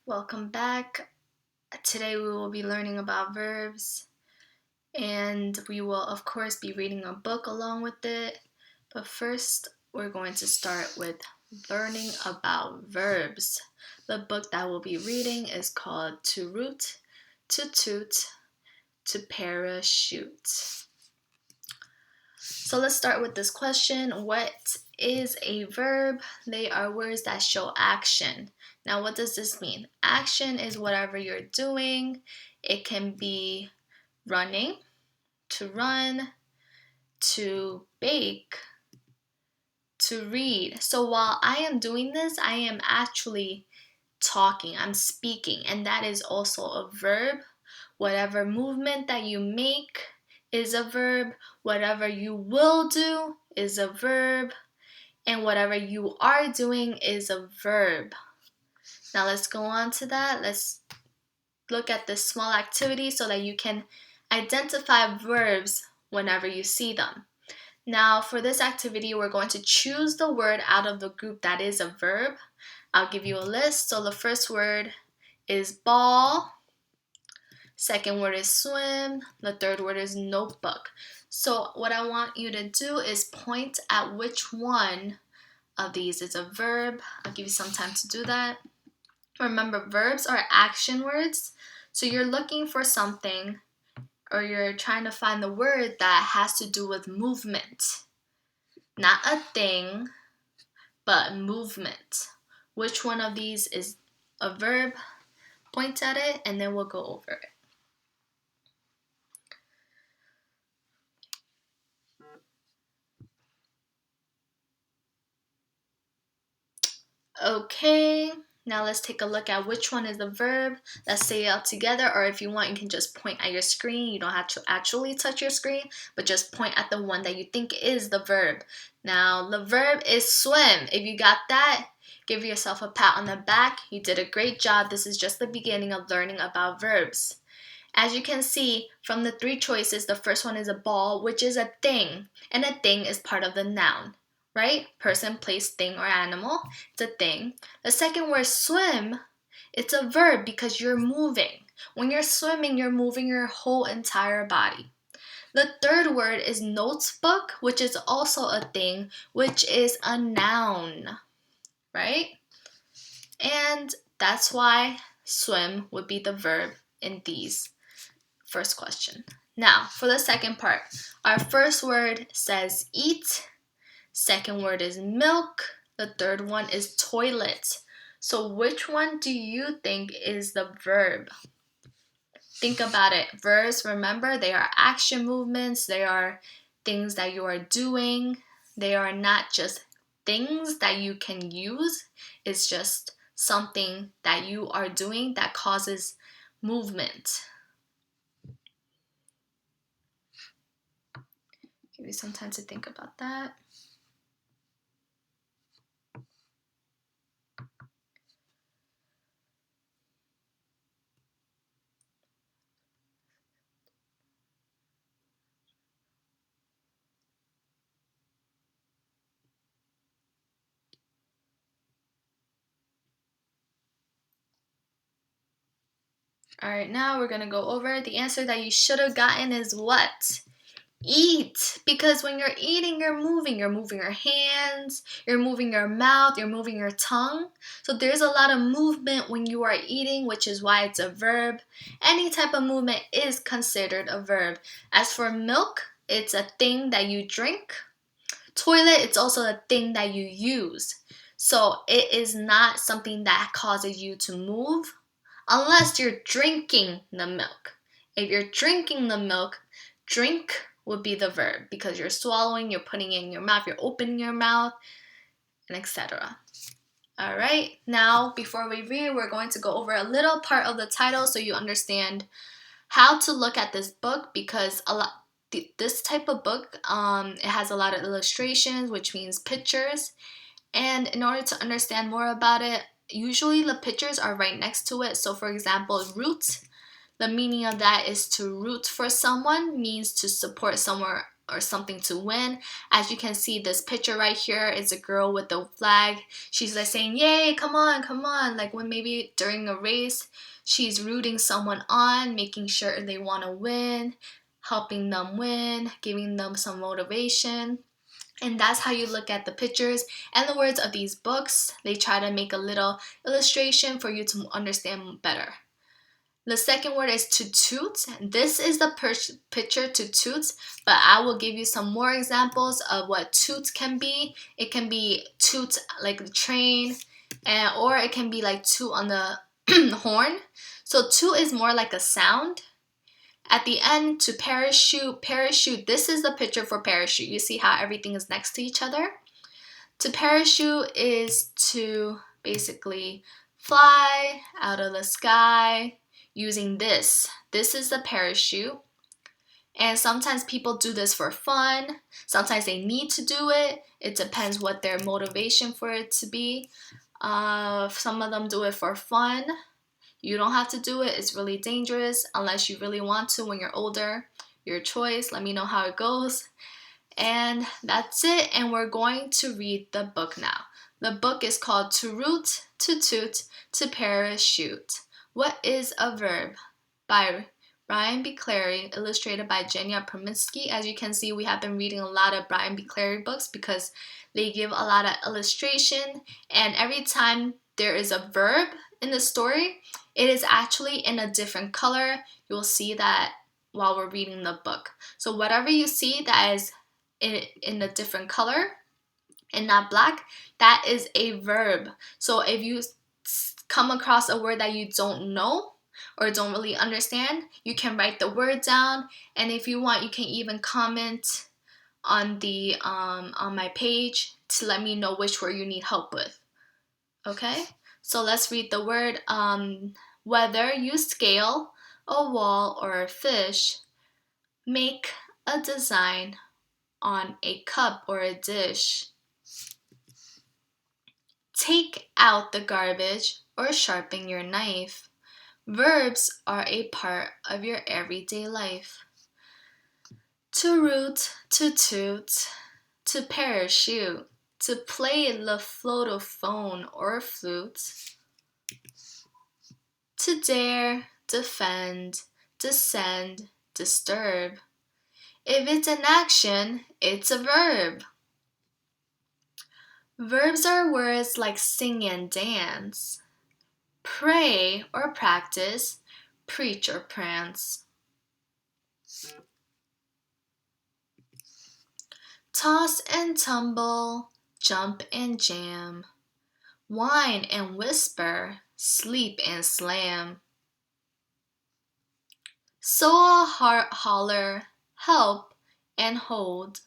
Welcome back. Today we will be learning about verbs and we will of course be reading a book along with it. But first we're going to start with learning about verbs. The book that we'll be reading is called To Root, To Toot, To Parachute. So let's start with this question. What is a verb? They are words that show action. Now, what does this mean? Action is whatever you're doing. It can be running, to run, to bake, to read. So while I am doing this, I am actually talking, I'm speaking, and that is also a verb. Whatever movement that you make is a verb. Whatever you will do is a verb. And whatever you are doing is a verb. Now let's go on to that. Let's look at this small activity so that you can identify verbs whenever you see them. Now for this activity, we're going to choose the word out of the group that is a verb. I'll give you a list. So the first word is ball. Second word is swim. The third word is notebook. So what I want you to do is point at which one of these is a verb. I'll give you some time to do that. Remember, verbs are action words. So you're looking for something or you're trying to find the word that has to do with movement. Not a thing, but movement. Which one of these is a verb? Point at it and then we'll go over it. Okay, now let's take a look at which one is the verb. Let's say it out together, or if you want, you can just point at your screen. You don't have to actually touch your screen, but just point at the one that you think is the verb. Now, the verb is swim. If you got that, give yourself a pat on the back. You did a great job. This is just the beginning of learning about verbs. As you can see from the three choices, the first one is a ball, which is a thing, and a thing is part of the noun. Right? Person, place, thing, or animal. It's a thing. The second word, swim, it's a verb because you're moving. When you're swimming, you're moving your whole entire body. The third word is notebook, which is also a thing, which is a noun. Right? And that's why swim would be the verb in these first question. Now, for the second part, our first word says eat. Second word is milk. The third one is toilet. So which one do you think is the verb? Think about it. Verbs, remember, they are action movements. They are things that you are doing. They are not just things that you can use. It's just something that you are doing that causes movement. Give you some time to think about that. All right, now we're going to go over the answer that you should have gotten is what? Eat. Because when you're eating, you're moving. You're moving your hands, you're moving your mouth, you're moving your tongue. So there's a lot of movement when you are eating, which is why it's a verb. Any type of movement is considered a verb. As for milk, it's a thing that you drink. Toilet, it's also a thing that you use. So it is not something that causes you to move unless you're drinking the milk. If you're drinking the milk, drink would be the verb because you're swallowing, you're putting it in your mouth, you're opening your mouth, and etc. All right, now before we read, we're going to go over a little part of the title so you understand how to look at this book because this type of book, it has a lot of illustrations, which means pictures. And in order to understand more about it, usually the pictures are right next to it. So for example, root, the meaning of that is to root for someone, means to support someone or something to win. As you can see, this picture right here is a girl with the flag. She's like saying, yay, come on, come on. Like when maybe during a race, she's rooting someone on, making sure they want to win, helping them win, giving them some motivation. And that's how you look at the pictures and the words of these books. They try to make a little illustration for you to understand better. The second word is to toot. This is the picture to toot, but I will give you some more examples of what toot can be. It can be toot like the train, or it can be like toot on the horn. So toot is more like a sound. At the end, to parachute, parachute, this is the picture for parachute. You see how everything is next to each other? To parachute is to basically fly out of the sky using this. This is the parachute. And sometimes people do this for fun. Sometimes they need to do it. It depends what their motivation for it to be. Some of them do it for fun. You don't have to do it. It's really dangerous unless you really want to when you're older. Your choice. Let me know how it goes. And that's it. And we're going to read the book now. The book is called To Root, To Toot, To Parachute. What is a verb? By Brian B. Clary, illustrated by Jenya Perminsky. As you can see, we have been reading a lot of Brian B. Clary books because they give a lot of illustration. And every time there is a verb in the story, it is actually in a different color. You'll see that while we're reading the book. So whatever you see that is in a different color and not black, that is a verb. So if you come across a word that you don't know or don't really understand, you can write the word down, and if you want, you can even comment on the on my page to let me know which word you need help with. Okay, so let's read the word. Whether you scale a wall or a fish, make a design on a cup or a dish. Take out the garbage or sharpen your knife. Verbs are a part of your everyday life. To root, to toot, to parachute, to play the flotophone or flute. To dare, defend, descend, disturb. If it's an action, it's a verb. Verbs are words like sing and dance, pray or practice, preach or prance. Toss and tumble, jump and jam, whine and whisper, sleep and slam. So a holler, help and hold,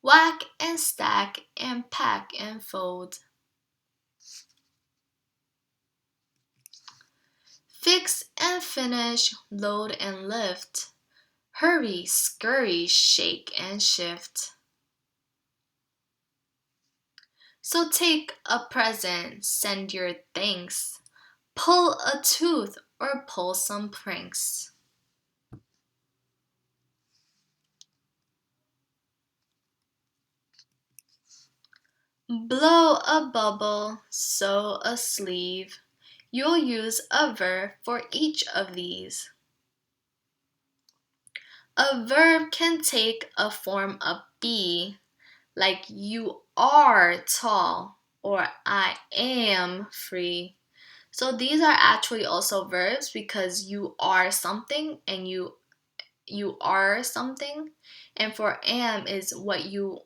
whack and stack and pack and fold. Fix and finish, load and lift, hurry, scurry, shake and shift. So take a present, send your thanks, pull a tooth or pull some pranks. Blow a bubble, sew a sleeve. You'll use a verb for each of these. A verb can take a form of be, like you are tall or I am free. So these are actually also verbs because you are something and you are something, and for am is what you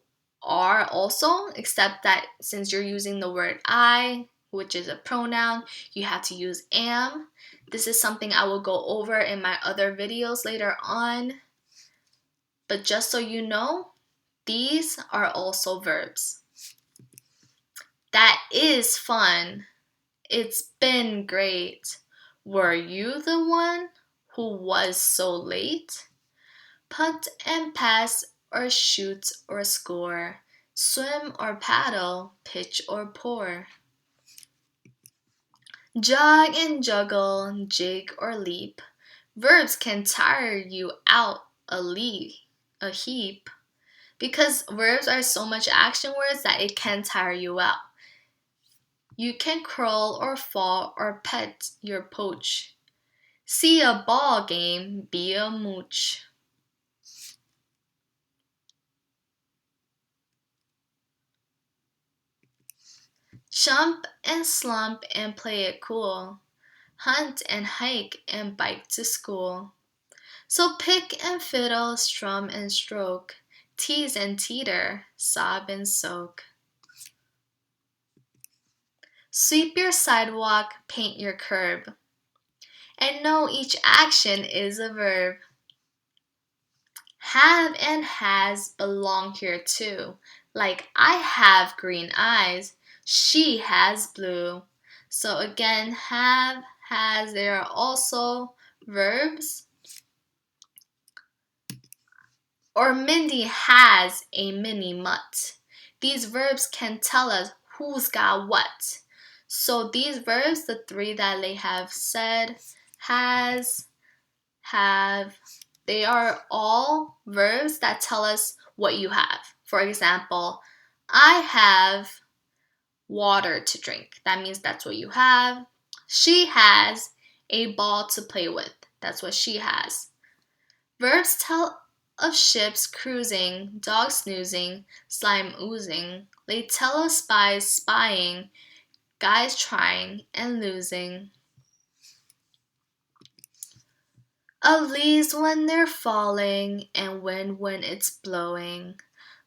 are also, except that since you're using the word I, which is a pronoun, you have to use am. This is something I will go over in my other videos later on, but just so you know, these are also verbs. That is fun. It's been great. Were you the one who was so late? Punt and pass or shoot or score, swim or paddle, pitch or pour. Jog and juggle, jig or leap. Verbs can tire you out a a heap because verbs are so much action words that it can tire you out. You can crawl or fall or pet your pooch. See a ball game, be a mooch. Jump and slump and play it cool. Hunt and hike and bike to school. So pick and fiddle, strum and stroke. Tease and teeter, sob and soak. Sweep your sidewalk, paint your curb. And know each action is a verb. Have and has belong here too. Like I have green eyes, she has blue. So again, have, has, they are also verbs. Or Mindy has a mini mutt. These verbs can tell us who's got what. So these verbs, the three that they have said, has, have, they are all verbs that tell us what you have. For example, I have water to drink. That means that's what you have. She has a ball to play with. That's what she has. Verbs tell of ships cruising, dogs snoozing, slime oozing. They tell of spies spying, guys trying and losing. Of leaves when they're falling, and wind when it's blowing.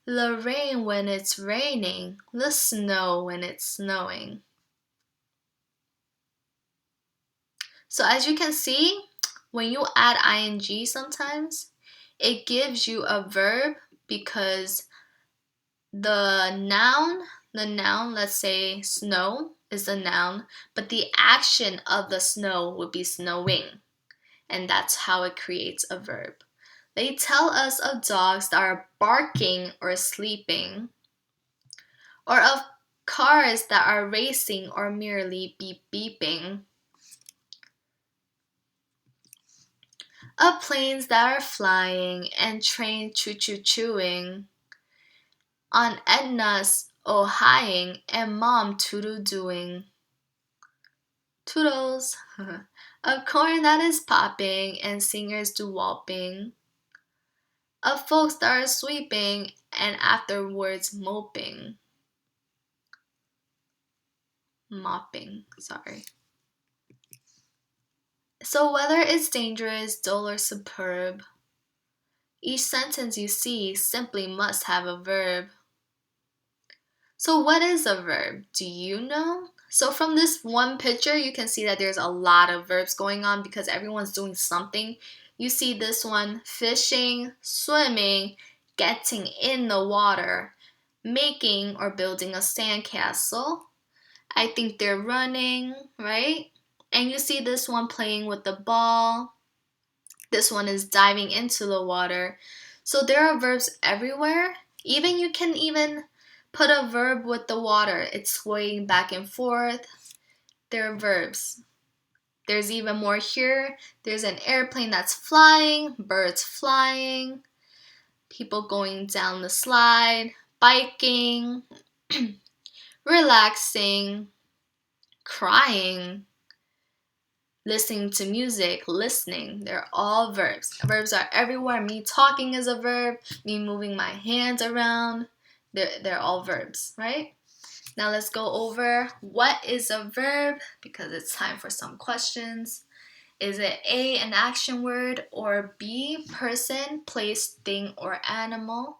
The rain when it's raining, the snow when it's snowing. So as you can see, when you add ing sometimes, it gives you a verb because the noun, let's say snow is the noun, but the action of the snow would be snowing. And that's how it creates a verb. They tell us of dogs that are barking or sleeping, or of cars that are racing or merely beep beeping, of planes that are flying and trains choo choo chewing, on Edna's oh-hying and mom toodle doing. Toodles. Of corn that is popping and singers do whopping, of folks that are sweeping and afterwards mopping. Sorry. So whether it's dangerous, dull, or superb, each sentence you see simply must have a verb. So what is a verb? Do you know? So from this one picture, you can see that there's a lot of verbs going on because everyone's doing something. You see this one, fishing, swimming, getting in the water, making or building a sandcastle. I think they're running, right? And you see this one playing with the ball. This one is diving into the water. So there are verbs everywhere. You can even put a verb with the water. It's swaying back and forth. There are verbs. There's even more here. There's an airplane that's flying, birds flying, people going down the slide, biking, relaxing, crying, listening to music, listening. They're all verbs. Verbs are everywhere. Me talking is a verb. Me moving my hands around. They're all verbs, right? Now let's go over what is a verb because it's time for some questions. Is it A, an action word, or B, person, place, thing, or animal?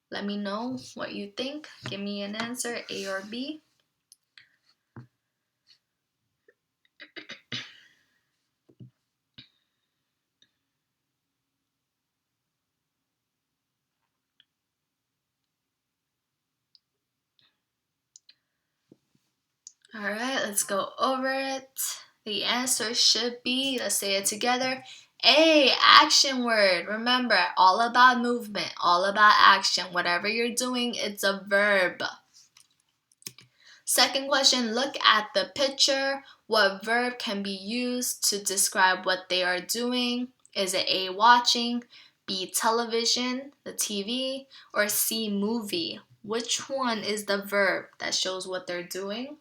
Let me know what you think. Give me an answer, A or B. All right, let's go over it. The answer should be, let's say it together, A, action word. Remember, all about movement, all about action. Whatever you're doing, it's a verb. Second question, look at the picture. What verb can be used to describe what they are doing? Is it A, watching, B, television, the TV, or C, movie? Which one is the verb that shows what they're doing?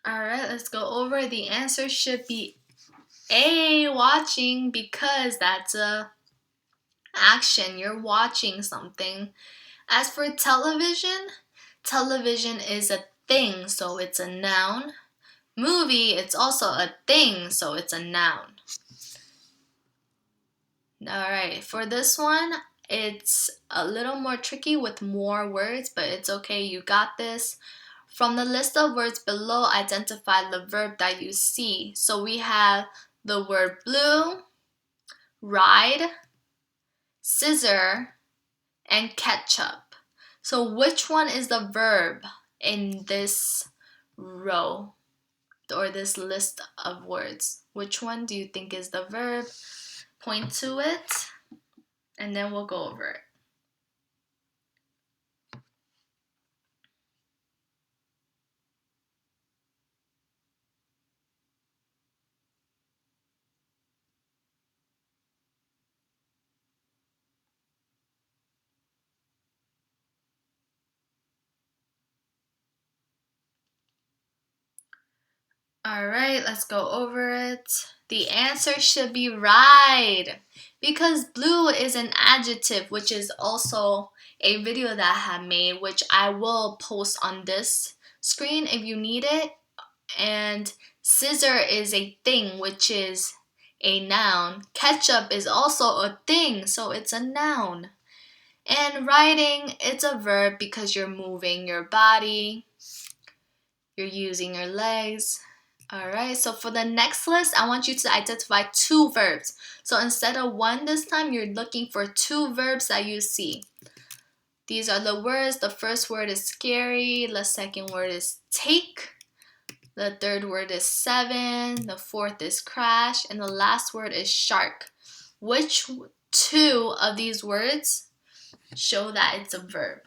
Alright, let's go over. The answer should be A, watching, because that's a action. You're watching something. As for television, television is a thing, so it's a noun. Movie, it's also a thing, so it's a noun. Alright, for this one, it's a little more tricky with more words, but it's okay, you got this. From the list of words below, identify the verb that you see. So we have the word blue, ride, scissor, and ketchup. So which one is the verb in this row or this list of words? Which one do you think is the verb? Point to it, and then we'll go over it. Alright, let's go over it. The answer should be ride, because blue is an adjective, which is also a video that I have made, which I will post on this screen if you need it. And scissor is a thing, which is a noun. Ketchup is also a thing, so it's a noun. And riding, it's a verb because you're moving your body, you're using your legs. Alright, so for the next list, I want you to identify 2 verbs. So instead of 1 this time, you're looking for 2 verbs that you see. These are the words. The first word is scary. The second word is take. The third word is 7. The fourth is crash. And the last word is shark. Which 2 of these words show that it's a verb?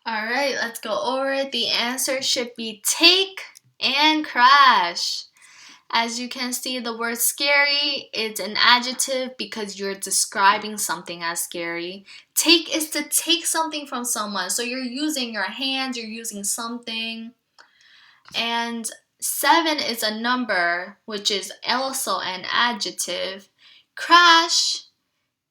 Alright, let's go over it. The answer should be take and crash. As you can see, the word scary is an adjective because you're describing something as scary. Take is to take something from someone. So you're using your hands, you're using something. And 7 is a number, which is also an adjective. Crash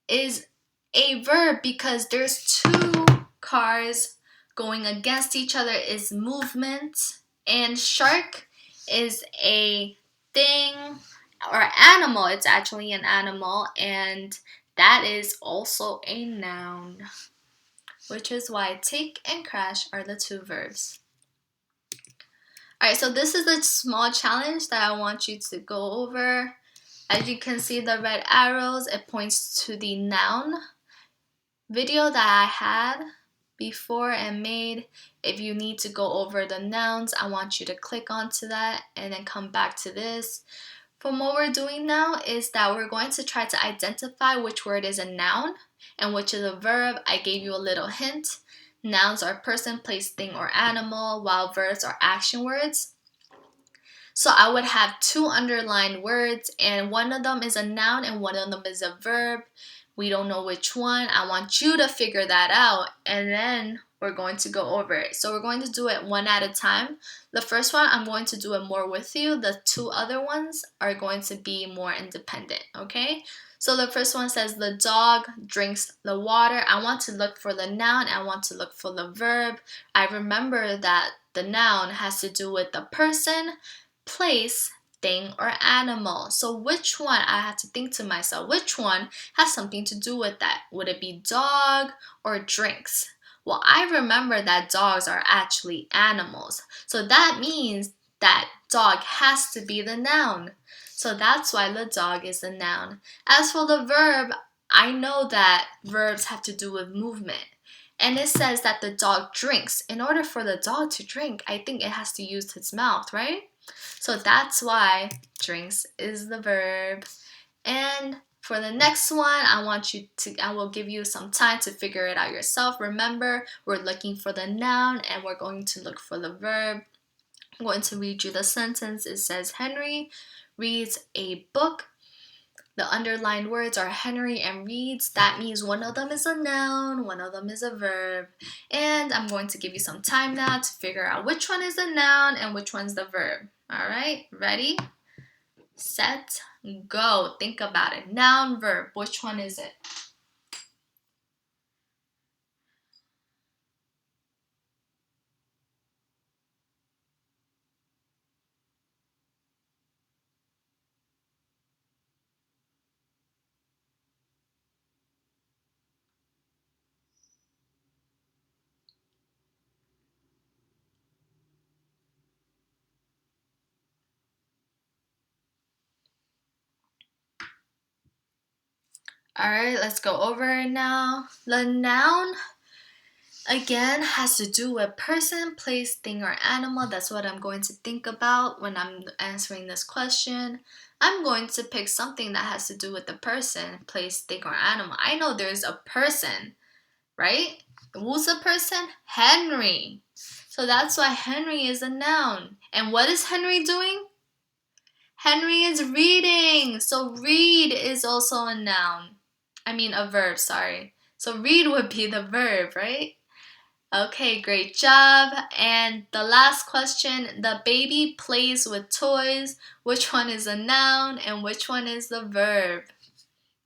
is a verb because there's 2 cars going against each other, is movement. And shark is a thing or animal. It's actually an animal, and that is also a noun, which is why take and crash are the 2 verbs. Alright, so this is a small challenge that I want you to go over. As you can see, the red arrows, it points to the noun video that I had before and made. If you need to go over the nouns, I want you to click onto that and then come back to this. From what we're doing now is that we're going to try to identify which word is a noun and which is a verb. I gave you a little hint. Nouns are person, place, thing, or animal, while verbs are action words. So I would have 2 underlined words, and one of them is a noun and one of them is a verb. We don't know which one. I want you to figure that out, and then we're going to go over it. So we're going to do it one at a time. The first one, I'm going to do it more with you. The two other ones are going to be more independent, okay? So the first one says the dog drinks the water. I want to look for the noun. I want to look for the verb. I remember that the noun has to do with the person, place, thing, or animal. So which one, I had to think to myself, which one has something to do with that? Would it be dog or drinks? Well, I remember that dogs are actually animals. So that means that dog has to be the noun. So that's why the dog is the noun. As for the verb, I know that verbs have to do with movement. And it says that the dog drinks. In order for the dog to drink, I think it has to use its mouth, right? So that's why drinks is the verb. And for the next one, I will give you some time to figure it out yourself. Remember, we're looking for the noun and we're going to look for the verb. I'm going to read you the sentence. It says, Henry reads a book. The underlined words are Henry and reads. That means one of them is a noun, one of them is a verb. And I'm going to give you some time now to figure out which one is the noun and which one's the verb. All right, ready, set, go. Think about it. Noun, verb, which one is it? All right, let's go over it now. The noun, again, has to do with person, place, thing, or animal. That's what I'm going to think about when I'm answering this question. I'm going to pick something that has to do with the person, place, thing, or animal. I know there's a person, right? Who's the person? Henry. So that's why Henry is a noun. And what is Henry doing? Henry is reading. So read is also a noun. I mean a verb, sorry. So read would be the verb, right? Okay, great job. And the last question, the baby plays with toys. Which one is a noun and which one is the verb?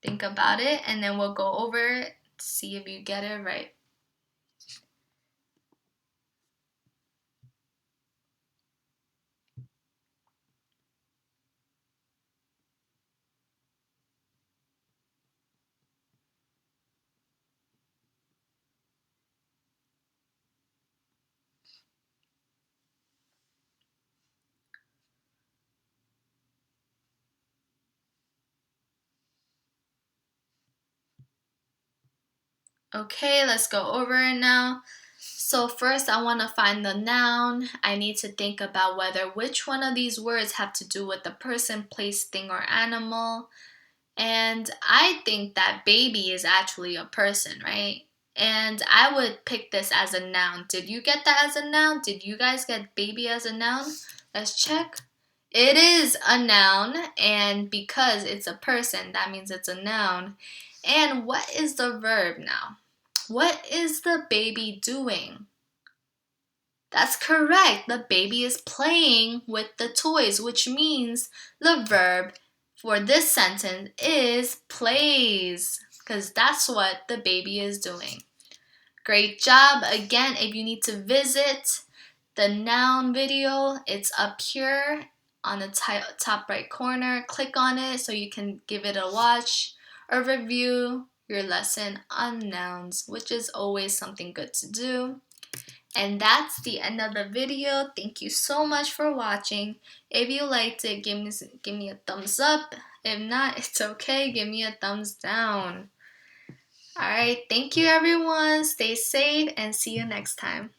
Think about it and then we'll go over it, see if you get it right. Okay, let's go over it now. So first I want to find the noun. I need to think about whether which one of these words have to do with the person, place, thing, or animal. And I think that baby is actually a person, right? And I would pick this as a noun. Did you get that as a noun? Did you guys get baby as a noun? Let's check. It is a noun, and because it's a person, that means it's a noun. And what is the verb now? What is the baby doing? That's correct. The baby is playing with the toys, which means the verb for this sentence is plays, because that's what the baby is doing. Great job. Again, if you need to visit the noun video, it's up here on the top right corner. Click on it so you can give it a watch or review your lesson on nouns, which is always something good to do. And that's the end of the video. Thank you so much for watching. If you liked it, give me a thumbs up. If not, it's okay. Give me a thumbs down. Alright, thank you everyone. Stay safe and see you next time.